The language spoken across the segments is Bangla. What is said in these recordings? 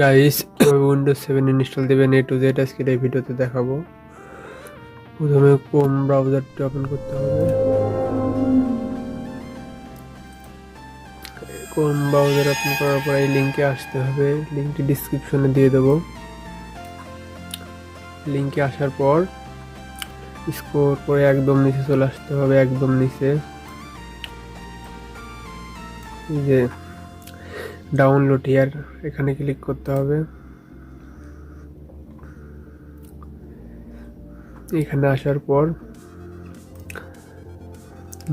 গাইস, উইন্ডোজ 7 ইনস্টল দেবেন A to Z আজকের এই ভিডিওতে দেখাবো। প্রথমে ক্রোম ব্রাউজারটি ওপেন করতে হবে। ক্রোম ব্রাউজার ওপেন করার পর এই লিংকে আসতে হবে। লিংকটি ডেসক্রিপশনে দিয়ে দেবো। লিংকে আসার পর স্ক্রল করে একদম নিচে চলে আসতে হবে। একদম নিচে এই যে ডাউনলোড হিয়ার, এখানে ক্লিক করতে হবে। এখানে আসার পর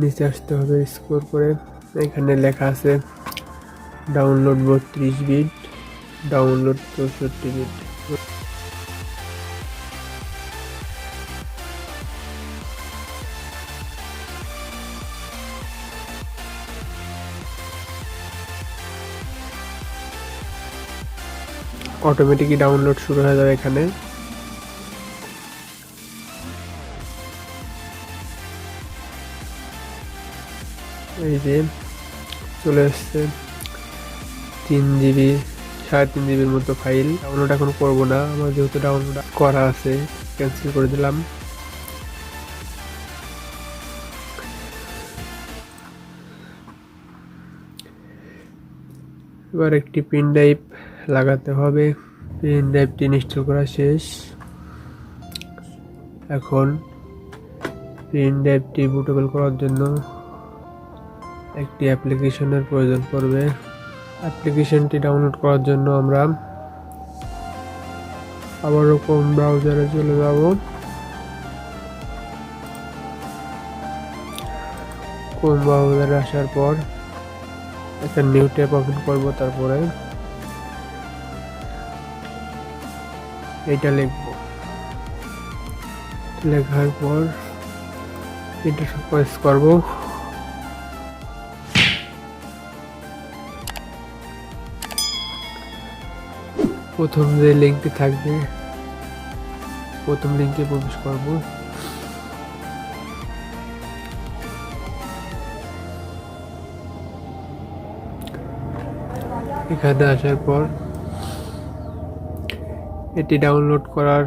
নিচে আসতে হবে। স্ক্রল করে এখানে লেখা আছে ডাউনলোড 32 বিট, ডাউনলোড 64 বিট। অটোমেটিকই ডাউনলোড শুরু হয়ে যাবে। এখানে এই যে চলে এসছে 3 জিবি, 3.5 জিবির মতো ফাইল। ডাউনলোড এখন করবো না, আমার যেহেতু ডাউনলোড করা আছে ক্যান্সেল করে দিলাম। এবার একটি পেন ড্রাইভ লাগাতে হবে। পেন ড্রাইভটি ইনস্টল করা শেষ। এখন পেন ড্রাইভটি বুটেবল করার জন্য একটি অ্যাপ্লিকেশনের প্রয়োজন পড়বে। অ্যাপ্লিকেশনটি ডাউনলোড করার জন্য আমরা আবারও ক্রোম ব্রাউজারে চলে যাব। ক্রোম ব্রাউজারে আসার পর একটা নিউ ট্যাব ওপেন করব। তারপরে এটা লিখব। লেখার পর এটা প্রেস করব। প্রথম যে লিঙ্কটি থাকবে প্রথম লিঙ্কে প্রবেশ করব। এখানে আসার পর এটি ডাউনলোড করার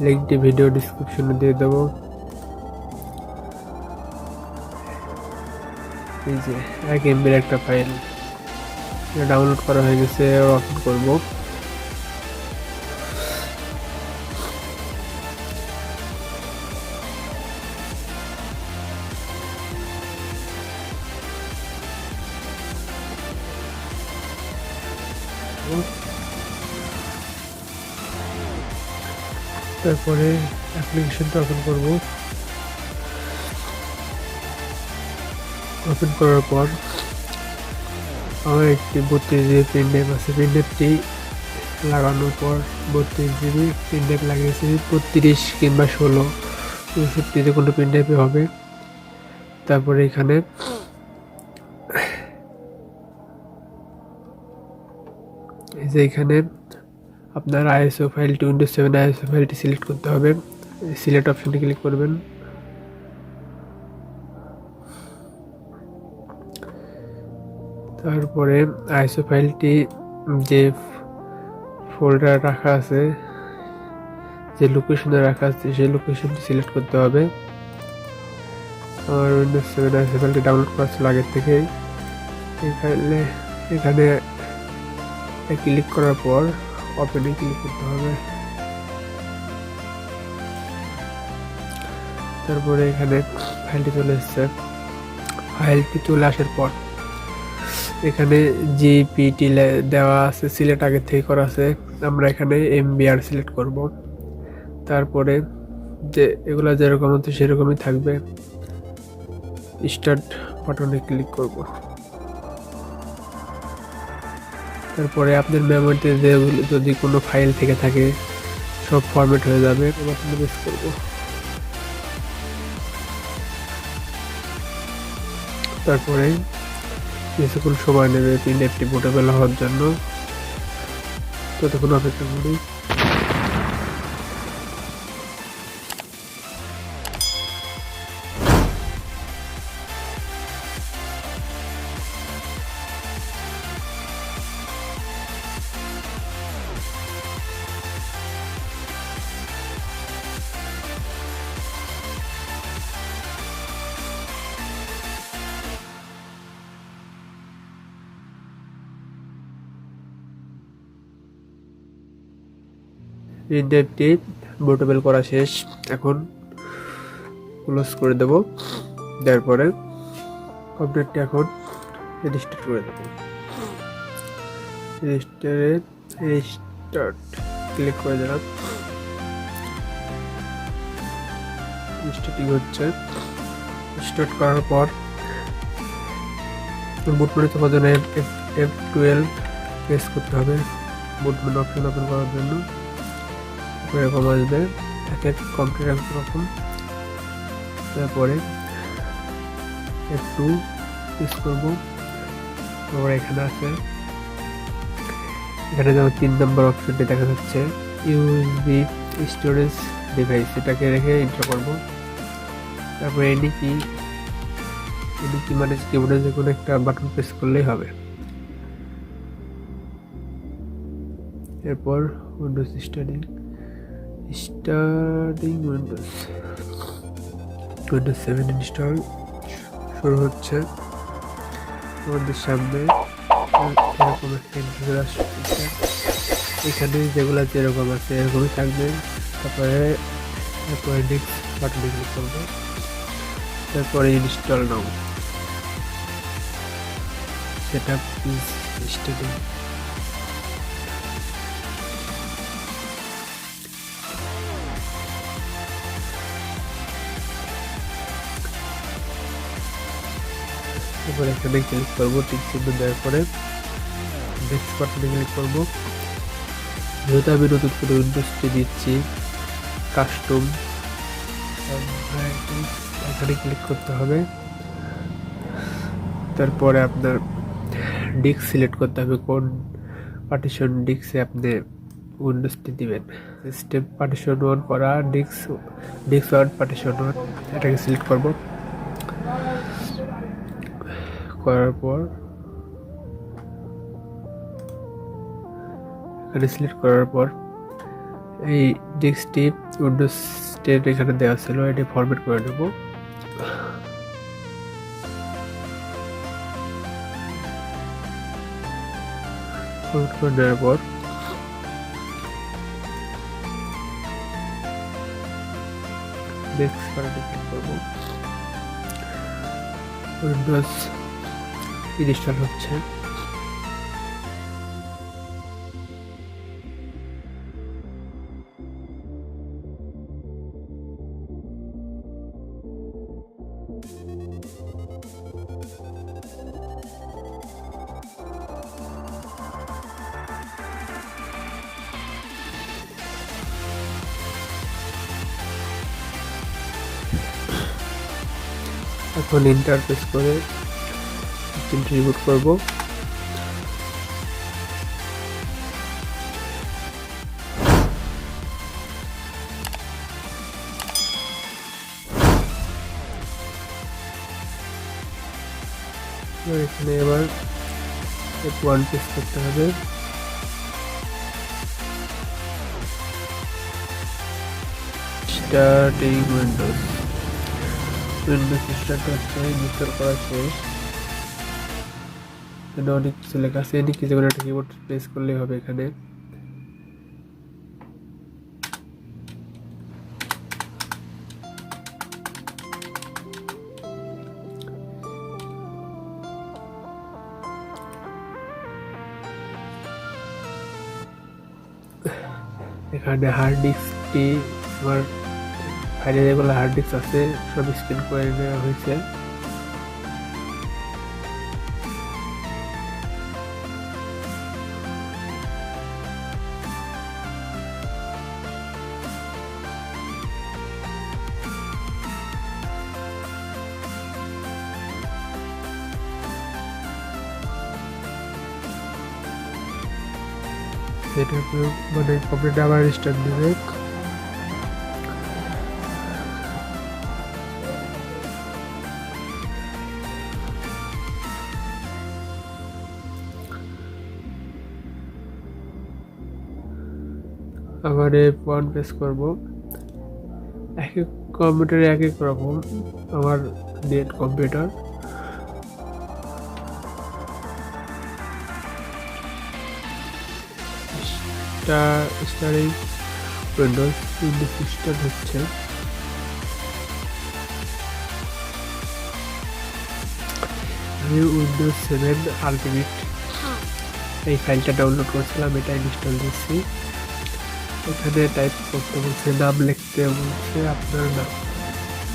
লিঙ্কটি ভিডিও ডেসক্রিপশনে দিয়ে দেব। এই যে 1 MB একটা ফাইল ডাউনলোড করা হয়ে গেছে। ওপেন করব। তারপরে অ্যাপ্লিকেশনটা ওপেন করব। ওপেন করার পর আমার একটি 32 জিবি পেন ড্রাইভ আছে। পেন ড্রাইভটি লাগানোর পর 32 জিবি পেন ড্রাইভ লাগিয়েছি। 32 কিংবা 16, 64 যে কোনো পেন ড্রাইভে হবে। তারপরে এখানে এই যে এখানে আপনার আইএসও ফাইলটি, উইন্ডোজ 7 আইএসও ফাইলটি সিলেক্ট করতে হবে। সিলেক্ট অপশনে ক্লিক করবেন। তারপরে আইএসও ফাইলটি যে ফোল্ডার রাখা আছে, যে লোকেশনে রাখা আছে, সেই লোকেশনটি সিলেক্ট করতে হবে। আমার উইন্ডোজ 7 আইএসও ফাইলটি ডাউনলোড করা ছিল আগের থেকেই। এখানে ক্লিক করার পর ওপেনে ক্লিক করতে হবে। তারপরে এখানে ফাইলটি চলে এসছে। ফাইলটি চলে আসার পর এখানে জিপিটি দেওয়া আছে, সিলেক্ট আগে থেকে করা আছে। আমরা এখানে MBR সিলেক্ট করব। তারপরে যে এগুলা যেরকম হচ্ছে সেরকমই থাকবে। স্টার্ট বাটনে ক্লিক করব। তারপরে আপনার মেমোরিতে যদি কোনো ফাইল থেকে থাকে সব ফরম্যাট হয়ে যাবে। বাটনে প্রেস করব। তারপরে কিছুক্ষণ সময় নেবে পেন ড্রাইভটি বুটেবল হওয়ার জন্য। ততক্ষণ অপেক্ষা করি। ইনডেপটি বুটেবল করা শেষ। এখন ক্লোজ করে দেব, তারপরে কমপ্লিটটি এখন রেজিস্টার করে দেব। রেজিস্টার্ট ক্লিক করে দিলাম। স্টার্টিং হচ্ছে। স্টার্ট করার পর বুট মেনু তোমার জন্য F12 প্রেস করতে হবে বুট মেনু অপশন ওপেন করার জন্য। এরকম আসবে, এক এক কম্পিউটার রকম। তারপরে F2 প্রেস করবো। তারপরে এখানে আছে, এখানে যেমন 3 নম্বর অপশনটি দেখা যাচ্ছে ইউএসবি স্টোরেজ ডিভাইস, এটাকে রেখে এন্টার করবো। তারপরে এনি কি মানে কিবোর্ডে যে কোনো একটা বাটন প্রেস করলেই হবে। এরপর উইন্ডোজ স্টার্টিং উইন্ডোজ 7 ইনস্টল শুরু হচ্ছে। আমাদের সামনে এরকম একটা ইন্টারফেস আসছে। এখানে যেগুলো যেরকম আছে এরকমই থাকবে। তারপরে নেক্সট বাটনে ক্লিক করবো। তারপরে install now setup is starting. তারপরে এখানে ক্লিক করবো, টিক চিহ্ন দেওয়ার পরে নেক্সট বাটনে ক্লিক করবো। যেহেতু আমি নতুন করে উইন্ডোজটি দিচ্ছি কাস্টম, এখানে ক্লিক করতে হবে। তারপরে আপনার ডিস্ক সিলেক্ট করতে হবে, কোন পার্টিশন ডিস্কে আপনি উইন্ডোজটি দিবেন। সিস্টেম পার্টিশন 1 করা, ডিস্ক 1 পার্টিশন 1 এটাকে সিলেক্ট করব। করার পর এখানে সিলেক্ট করার পর এই ডিস্কটি উইন্ডোজ 10 এখানে দেওয়া ছিল, এটি ফরম্যাট করে নেব। ফরম্যাট করে নেওয়ার পর নেক্সট বাটনে ক্লিক করব। উইন্ডোজ ইনস্টল হচ্ছে। এখন ইন্টারফেস করে সিস্টেমটি রিবুট করব। এখানে এবার F1 প্রেস করতে হবে। স্টার্টিং উইন্ডোজ স্টার্ট হচ্ছে, ইনস্টল করা শেষ। এখানে অনেক কিছু লেখা আছে, এনি কিছু করে একটা কিবোর্ড প্রেস করলেই হবে। এখানে হার্ড ডিস্কটি আমার ফাইলে যেগুলো হার্ড ডিস্ক আছে সব স্ক্যান করে নেওয়া হয়েছে। এটা মানে কমপ্লিট আবার স্টার্ট দিবে। আবার F1 প্রেস করব। এক এক কম্পিউটারে এক এক রকম, আমার net computer. Steering Windows system হচ্ছে। আমি উইন্ডোজ 7 আলটিমেট এই ফাইলটা ডাউনলোড করছিলাম, এটা ইনস্টল দিচ্ছি। এখানে টাইপ করতে বলছে, নাম লিখতে বলছে, আপনার নাম,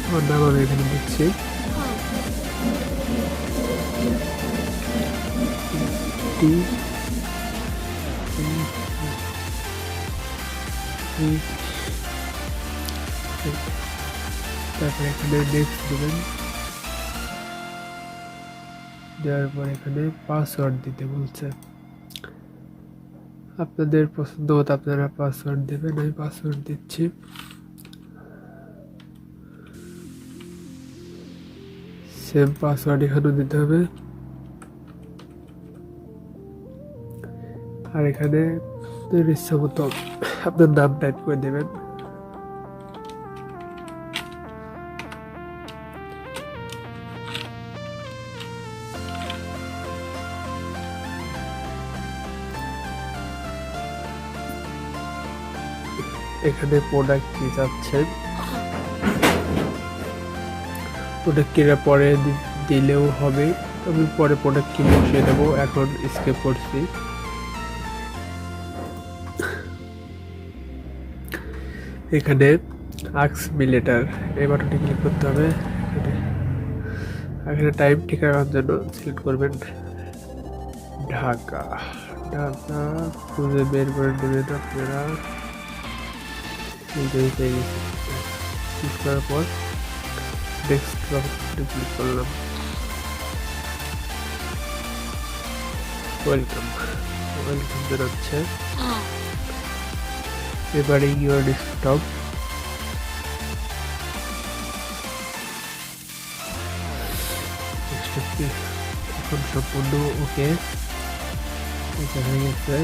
আমার নাম আমি এখানে দিচ্ছি। তারপরে এখানে নেক্সট দেবেন, দেওয়ার পর এখানে পাসওয়ার্ড দিতে বলছে। আপনাদের পছন্দ মতো আপনারা পাসওয়ার্ড দেবেন, আমি পাসওয়ার্ড দিচ্ছি। সেম পাসওয়ার্ড এখানেও দিতে হবে। আর এখানে ইচ্ছা মতো আপনার নাম টাইপ করে দেবেন। এখানে প্রোডাক্ট কি যাচ্ছেন, প্রোডাক্ট কিনার পরে দিলেও হবে, আমি পরে প্রোডাক্ট কি বসিয়ে দেবো, এখন স্কেপ করছি। এখানে আক্স মি লেটার এই বাটনটি ক্লিক করতে হবে। এখানে টাইম ঠিক রাখার জন্য সিলেক্ট করবেন ঢাকা। ঢাকা খুঁজে বের করে দেবেন আপনারা। ক্লিক করার পর ডেস্কটপ ক্লিক করলাম। ওয়েলকাম জানাচ্ছে। এবারে ইউর ডেস্কটপ, এখন সম্পূর্ণ ওকে হয়ে গেছে।